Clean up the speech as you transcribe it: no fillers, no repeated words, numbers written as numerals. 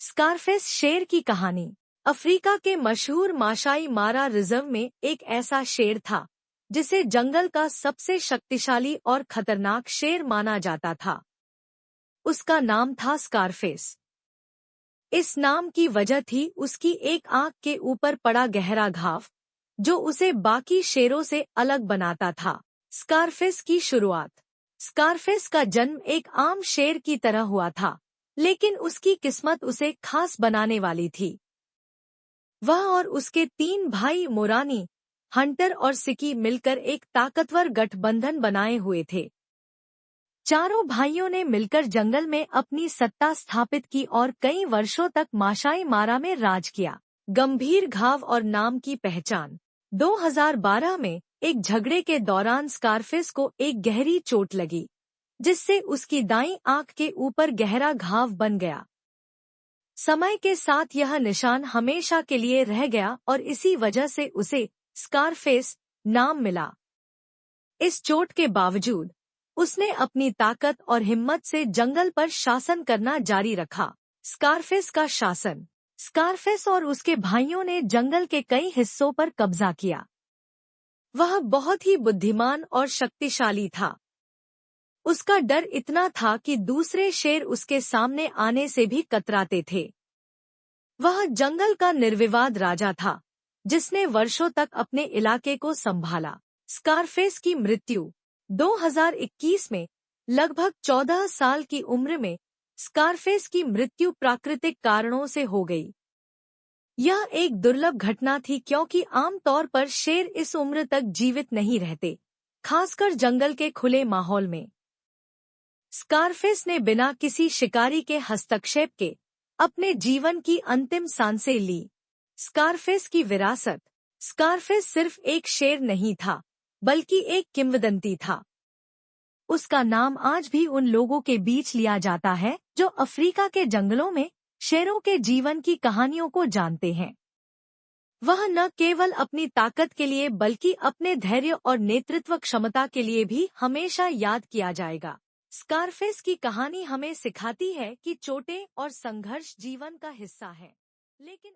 Scarface शेर की कहानी। अफ्रीका के मशहूर माशाई मारा रिजर्व में एक ऐसा शेर था जिसे जंगल का सबसे शक्तिशाली और खतरनाक शेर माना जाता था। उसका नाम था स्कारफेस। इस नाम की वजह थी उसकी एक आंख के ऊपर पड़ा गहरा घाव, जो उसे बाकी शेरों से अलग बनाता था। स्कारफेस की शुरुआत। स्कारफेस का जन्म एक आम शेर की तरह हुआ था, लेकिन उसकी किस्मत उसे खास बनाने वाली थी। वह और उसके 3 भाई मोरानी, हंटर और सिकी मिलकर एक ताकतवर गठबंधन बनाए हुए थे। चारों भाइयों ने मिलकर जंगल में अपनी सत्ता स्थापित की और कई वर्षों तक माशाई मारा में राज किया। गंभीर घाव और नाम की पहचान। 2012 में एक झगड़े के दौरान स्कारफेस को एक गहरी चोट लगी, जिससे उसकी दाईं आंख के ऊपर गहरा घाव बन गया। समय के साथ यह निशान हमेशा के लिए रह गया और इसी वजह से उसे स्कारफेस नाम मिला। इस चोट के बावजूद उसने अपनी ताकत और हिम्मत से जंगल पर शासन करना जारी रखा। स्कारफेस का शासन। स्कारफेस और उसके भाइयों ने जंगल के कई हिस्सों पर कब्जा किया। वह बहुत ही बुद्धिमान और शक्तिशाली था। उसका डर इतना था कि दूसरे शेर उसके सामने आने से भी कतराते थे। वह जंगल का निर्विवाद राजा था, जिसने वर्षों तक अपने इलाके को संभाला। स्कारफेस की मृत्यु। 2021 में लगभग 14 साल की उम्र में स्कारफेस की मृत्यु प्राकृतिक कारणों से हो गई। यह एक दुर्लभ घटना थी क्योंकि आमतौर पर शेर इस उम्र तक जीवित नहीं रहते, खासकर जंगल के खुले माहौल में। स्कारफेस ने बिना किसी शिकारी के हस्तक्षेप के अपने जीवन की अंतिम सांसें ली। स्कारफेस की विरासत। स्कारफेस सिर्फ एक शेर नहीं था, बल्कि एक किंवदंती था। उसका नाम आज भी उन लोगों के बीच लिया जाता है जो अफ्रीका के जंगलों में शेरों के जीवन की कहानियों को जानते हैं। वह न केवल अपनी ताकत के लिए बल्कि अपने धैर्य और नेतृत्व क्षमता के लिए भी हमेशा याद किया जाएगा। स्कारफेस की कहानी हमें सिखाती है कि चोटें और संघर्ष जीवन का हिस्सा है, लेकिन